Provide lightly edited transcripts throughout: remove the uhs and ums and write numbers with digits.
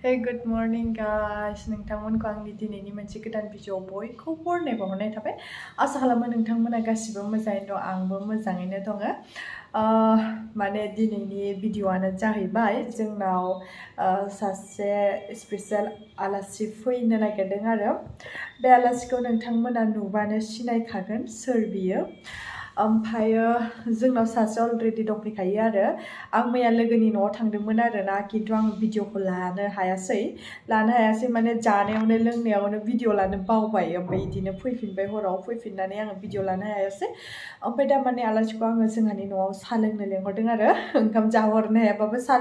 Hey, good morning guys. नोंथांमोनखौ आंनि दिनैनि मोनसे गोदान भिडिअ बयखौबो बरनायबो हरनाय थाबाय। आसा खालामो नोंथांमोना गासिबो मोजाङैनो दं, आंबो मोजाङैनो दङ। माने दिनैनि भिडिअआनो जाहैबाय जोंनाव सासे स्पेशल आलासि फैनो नागिरदों आरो बे आलासिखौ नोंथांमोना नुबानो सिनायखागोन सोर बियो। ओमफ्रायो जोंनाव सासे अलरेडि दंफैखायो आरो आं मैया लोगोनि न'आव थांदोंमोन आरो ना, खिन्थु आं भिडिअखौ लानो हायासै माने जानायावनो लोंनायावनो भिडिअ लानो बावबाय। ओमफ्राय बिदिनो फैफिनबाय, हराव फैफिननानै आङो भिडिअ लानो हायासै। ओमफ्राय दा माने आलासिखौ आङो जोंहानि न'आव साहा लोंनो लेंहरदों आरो ओंखाम जाहरनो हायाबाबो साहा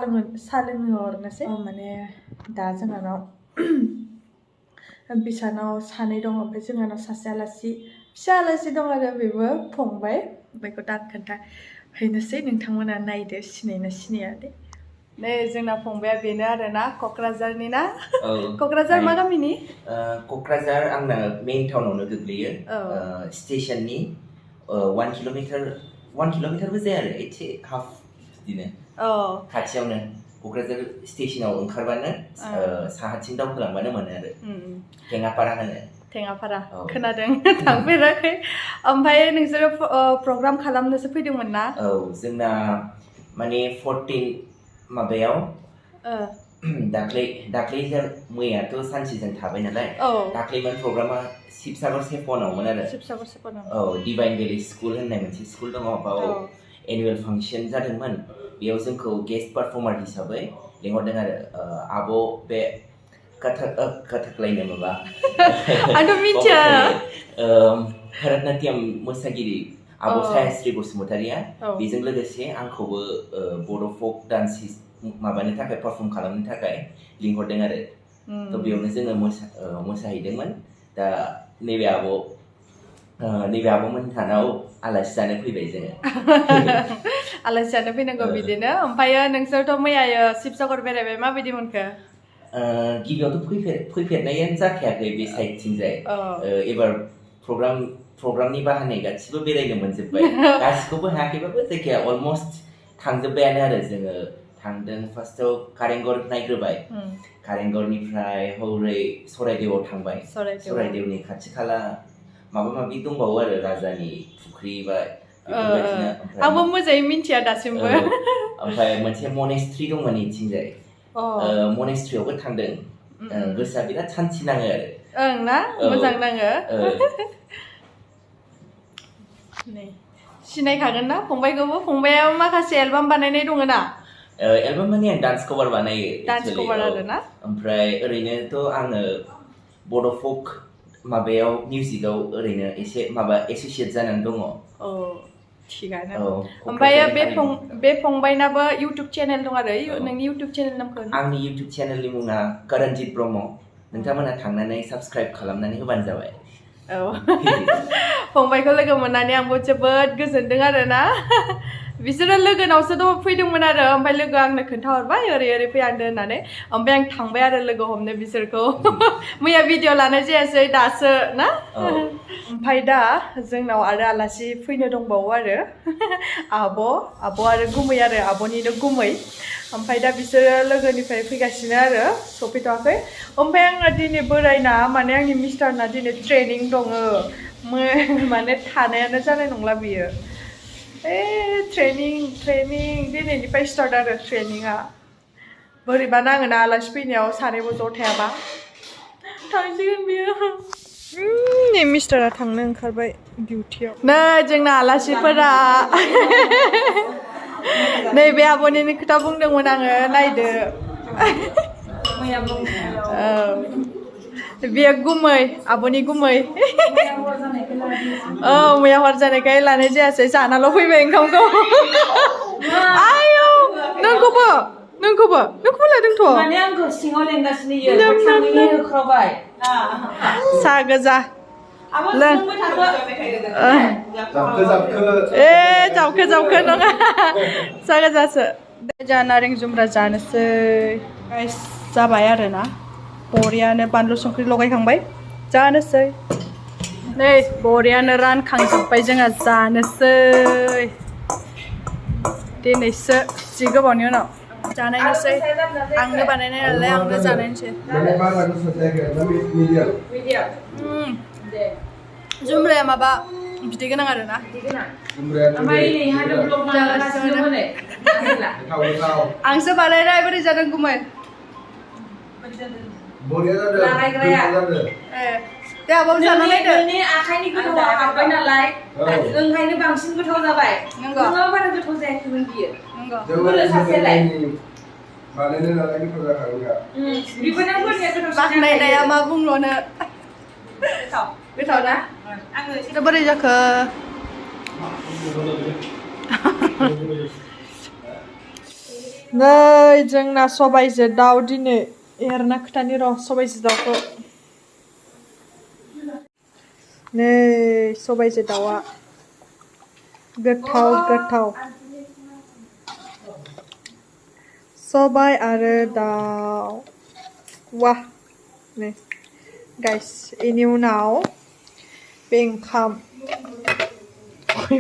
लोंहरनोसै। माने दा जोंहानाव बिसानाव सानै दं, ओमफ्राय जोंहानाव सासे आलासि फिसा आलासि दं आरो बेबो फंबाय। बेखौ दा खोन्थाहैनोसै, नोंथांमोना नायदो सिनायना सिनाया दे। नै जोंना फंबाया बेनो आरो ना, क'क्राझारनि ना। क'क्राझार मा गामिनि? क'क्राझार आंना मेइन टाउनावनो गोग्लैयो। स्टेशननि 1 किल'मिटारबो जाया आरो एसे हाफ बिदिनो खाथियावनो। क'क्राझार स्टेशनाव ओंखारबानो साहाथिं दावखोलांबानो मोनो आरो टेङापारा होनो। टेङापारा खोनादों, थांफेराखै। ओमफ्राय नोंसोरो प्रग्राम खालामनोसो फैदोंमोन ना? औ, जोंना माने 14 माबायाव दाख्लै मैयाथ' सानसेजों थाबाय नालाय, दाख्लैमोन प्रग्रामा शिबसागर सेपनावमोन आरो। औ, डिभाइन भेलि स्कुल होननाय मोनसे स्कुल दङ, बाव एनुवेल फांसन जादोंमोन। बेयाव जोंखौ गेस्ट पारफर्मार हिसाबै लिंहरदों आरो आब' बे कथकलायनो माबा आंथ' मिथिया। भरतनाट्यम मोसागिरि आब' सायास्रि बसुमतारिया बेजों लोगोसे आंखौबो बड' फक डान्स माबानो थाखाय पारफर्म खालामनो थाखाय लिंहरदों आरो। थ' बेयावनो जोङो मोसाहैदोंमोन। दा नैबे आब'मोनहानाव आलासि जानो फैबाय जोङो। आलासि जानो फैनांगौ बिदिनो। ओमफ्रायो नोंसोरथ' मैया शिबसागर बेरायबाय, माबायदि मोनखो? गिबियावथ' फैफेरनायानो जाखायाखै बे साइडथिंजाय। एबार प्रग्रामनि बाहानै गासिबो बेरायनो मोनजोब्बाय। गासिखौबो हायाखैबाबो जायखिया अलमस्ट थांजोब्बायानो आरो जोङो। थांदों फार्स्टआव कारेंघर नायग्रोबाय, कारेंघरनिफ्राय हौरै सराइदेवआव थांबाय। सराइदेवनि खाथि खाला माबा माबि दंबावो आरो, राजानि फुख्रि बा बेफोरबायदिनो। आंबो मोजाङै मिन्थिया दासिमबो। ओमफ्राय मोनसे मनेस्ट्रि दंमोन इथिंजाय, मनेस्ट्रियावबो थांदों। गोसोआ बिराद सान्थि नाङो आरो। ओं ना, मोजां नाङो। सिनायखागोन ना फंबायखौबो? फंबाया माखासे एलबाम बानायनाय दङ ना? एलबाम माने आं डान्स कभार बानायो। डान्स कभार आरो ना? ओमफ्राय ओरैनोथ' आङो बड' फक माबायाव मिउजिकआव ओरैनो एसे माबा एस'सियेट जानानै दङ। थिगानो। ओमफ्राय बे फंबायनाबो इउटुब चेनेल दं आरो। नोंनि इउटुब चेनेल नामखौ? आंनि इउटुब चेनेलनि मुङा करणजित ब्रह्म। नोंथांमोना थांनानै साबस्क्राइब खालामनानै होबानो जाबाय। फंबायखौ लोगो मोननानै आंबो जोबोद गोजोनदों आरो ना। बिसोरो लोगोनावसो फैदोंमोन आरो, ओमफ्राय लोगोआ आंनो खोन्थाहरबाय ओरै फैहांदो होननानै। ओमफ्राय आं थांबाय आरो लोगो हमनो बिसोरखौ। मैया भिडिअ लानाय जायासै, दासो ना। ओमफ्राय दा जोंनाव आरो आलासि फैनो दंबावो आरो, आब' आरो गुमै आरो, आब'निनो गुमै। ओमफ्राय दा बिसोरो लोगोनिफ्राय फैगासिनो आरो, सफैथ'वाखै। ओमफ्राय आंना दिनै बोरायना, माने आंनि मिस्टारना दिनै ट्रेनिं दङ, माने थानायानो जानाय नंला बियो। ट्रेनिं दिनैनिफ्राय स्टार्ट आरो ट्रेनिंआ। बोरैबा नाङोना आलासि फैनायाव सानैबो ज' थायाबा। थांसिगोन बियो। नै मिस्टारा थांनो ओंखारबाय डिउटियाव। नै जोंना आलासिफोरा। नैबे आब'निनो खोथा बुंदोंमोन आङो, नायदो। बेयो गुमै, आब'नि गुमै। मैया हर जानायखाय लानाय जायासै, जानाल' फैबाय ओंखामखौ। आयौ, नोंखौबो लादोंथ'। माने आंखौ सिङाव लेंगासिनो होख्रावबाय। साहा गोजा लों। जाबखो नङा, साहा गोजासो। जोंहा नारें जुम्ब्रा जानोसै। जाबाय आरो ना, बरियानो बानलु संख्रि लगायखांबाय, जानोसै। नै बरियानो रानखांजोब्बाय, जोंहा जानोसै। दिनैसो जि गोबावनि उनाव जानायनोसै आंनो बानायनाय नालाय आंनो जानायनोसै जुमब्राया माबा बिदै गोनां आरोना आंसो बानायनाय बोरै जादों गुमै दे आबाव जाना नायदो नोंनि आखाइनि गोथावा हाबबाय नालाय ओंखायनो बांसिन गोथाव जाबाय नोंङो बारा गोथाव जायाखैमोन बियो नंगौ सासेलाय बानायनो नालाय गोथाव जाखागोनखा बिबोनांफोरनिया गोथाव बाखनायनाया मा बुंल'नो गोथाव ना आङो बोरै जाखो नै जोंना सबाइजों दाउ दिनै एरना खोथानि र' सबाइजों दाउखौ नै सबाइजों दाउआ गोथाव गोथाव सबाइ आरो दाउ वाह नै गाइस बेनि उनाव बे ओंखाम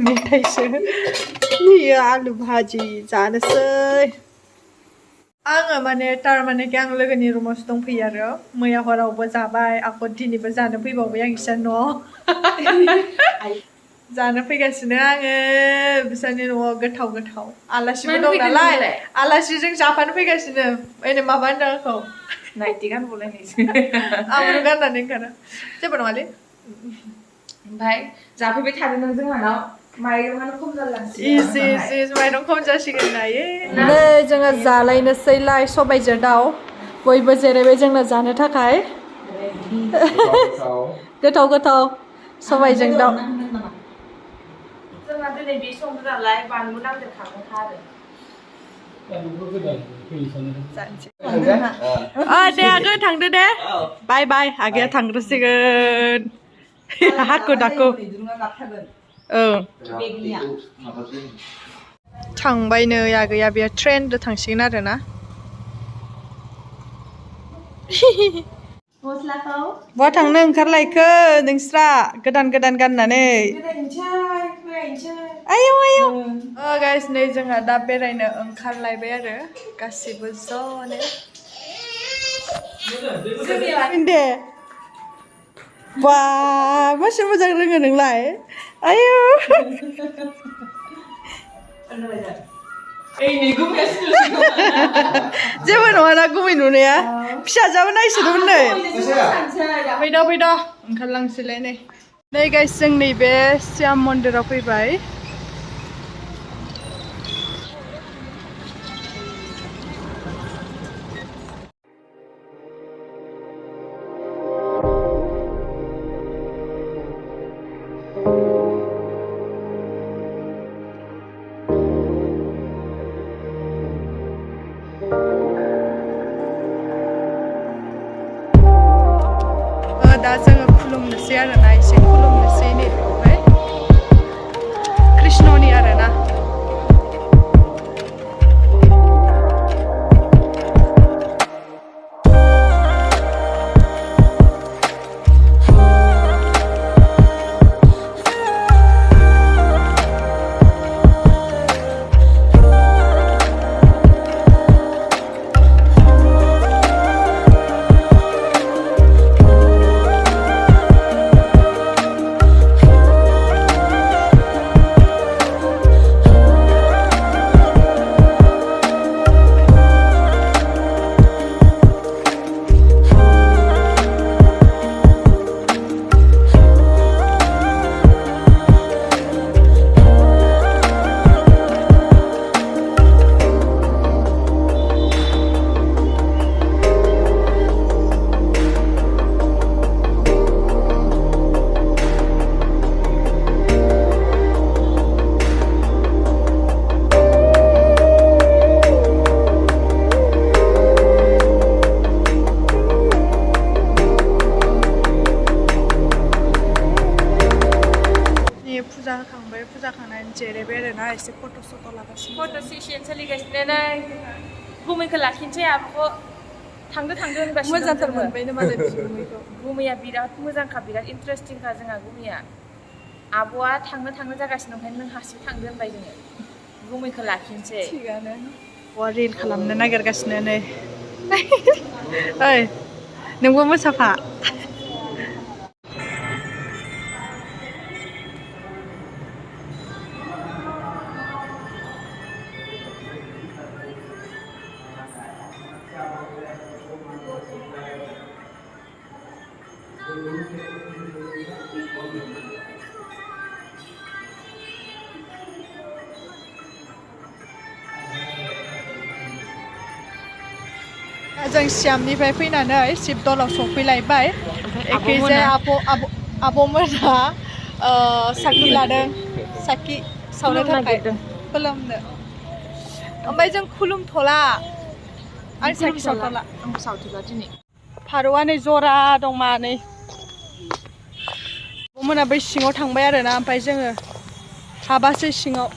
मेथाइसो बेयो आलु भाजि जानोसै आङो माने थारमाने आं लोगोनि रुमावसो दंफैयो आरो मैया हरावबो जाबाय आंखौ दिनैबो जानो फैबावबाय आं इसा न'आव जानो फैगासिनो आङो बिसोरनि न'आव गोथाव गोथाव आलासिबो दं नालाय आलासिजों जाफानो फैगासिनो ओरैनो माबा होनदों आंखौ नाइटि गानबावलायनायसो आंबो गाननानै ओंखारो जेबो नङालै ओमफ्राय जाफैबाय थादो नों जोंहानाव माइरंआनो खम जालांसै इस माइरं खम जासिगोन दायो नै जोङो जालायनोसैलाय सबाइजों दाउ बयबो जिरायबाय जोंनो जानो थाखाय गोथाव गोथाव सबाइजों दाउ जोंहा दिनै बे संनो नालाय बानलु नांदेरखागोनखा आरो दे आगै थांदो दे बाय बाय आगैया थांग्रोसिगोन हाखु दाखु थांबाय नै आगैया बेयो ट्रेनजों थांसिगोन आरोना बहा थांनो ओंखारलायखो नोंस्रा गोदान गोदान गाननानै आयौ आयौ गाइस नै जोंहा दा बेरायनो ओंखारलायबाय आरो गासिबो ज'नो दे बा मासे मोजां रोङो नोंलाय आयौ जेबो नङाना गुमै नुनाया फिसाजोआबो नायसोदोंमोन नै फैद' ओंखारलांसैलाय नै गाइस जों नैबे श्याम मन्दिराव फैबाय दा जोङो खुलुमनोसै आरोना एसे खुलुमनोसै नैबेयावहाय कृष्णनि आरोना जिरायबाय आरोना एसे फट' लागासिनो फट' सेसन सोलिगासिनो नै गुमैखौ लाखिनोसै आब'खौ थांदो होनगासिनो मोजांथार मोनबायनो मालाय गुमैखौ गुमैया बिराद मोजांखा बिराद इन्टारेस्टिंखा जोंहा गुमैया आब'आ थांनो जागासिनो ओंखायनो नों हारसिं थांदो होनबाय जोङो गुमैखौ लाखिनोसै थिगानो आब'आ रिल खालामनो नागिरगासिनो नै ओइ नोंबो मोसाफा जों सियामनिफ्राय फैनानै शिबदलाव सफैलायबाय एखैजाय आब'मोनहा साखि लादों साखि सावनो थाखाय खुलुमनो ओमफ्राय जों खुलुमथ'ला आं साखि सावथ'ला आंबो सावथ'ला दिनै फारौआ नै जरा दं मानै आब'मोना बै सिङाव थांबाय आरोना ओमफ्राय जोङो हाबासै सिङाव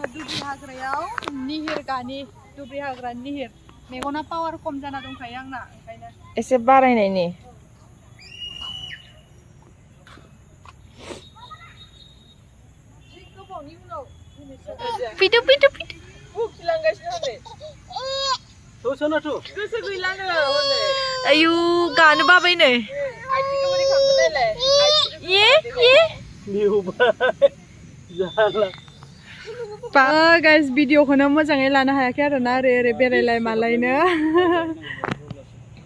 दुब्रि हाग्रायाव निहिर गानि दुब्रि हाग्रानि निहिर मेगना पावार खम जाना दंखायो आंना ओंखायनो एसे बारायनायनि फैदो फैदो फैदो गोसो गैलानो हनै आयु गानो बाबाय नै आथिंखौ बोरै खालामनो नायलाय गाइस भिडिअखौनो मोजाङै लानो हायाखै आरोना ओरै ओरै बेरायलाय मालायनो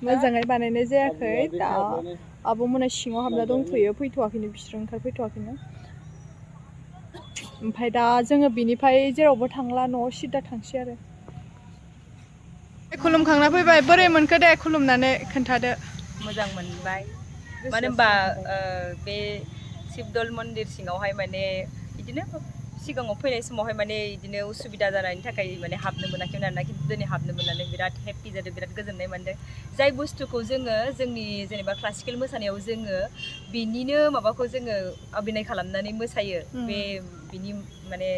मोजाङै बानायनाय जायाखै दा आब'मोना सिङाव हाबना दंथ'यो फैथ'वाखैनो बिसोर ओंखारफैथ'वाखैनो ओमफ्राय दा जोङो बिनिफ्राय जेरावबो थांला न'आव सिदा थांसै आरो खुलुमखांना फैबाय बोरै मोनखो दे खुलुमनानै खोन्थादो मोजां मोनबाय मानो होनबा बे शिबदल मन्दिर सिङावहाय माने बिदिनो सिगाङाव फैनाय समावहाय माने बिदिनो उसुबिदा जानायनि थाखाय माने हाबनो मोनाखैमोन आरोना खिन्थु दिनै हाबनो मोननानै बिराद हेपि जादों बिराद गोजोननाय मोनदों जाय बुस्थुखौ जोङो जोंनि जेनेबा क्लासिकेल मोसानायाव जोङो बिनिनो माबाखौ जोङो अभिनय खालामनानै मोसायो बे बिनि माने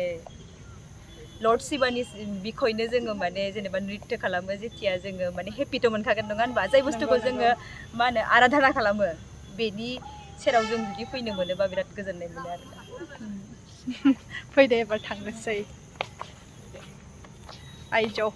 लर्ड शिबानि बिखयनो जोङो माने जेनेबा नृत्य खालामो जेथिया जोङो माने हेपिथ' मोनखागोन नङा होनबा जाय बुस्थुखौ जोङो मा होनो आराधना खालामो बेनि सेराव जों जुदि फैनो मोनोबा बिराद गोजोननाय मोनो आरोना फैदो एबार थांनोसै आइजौ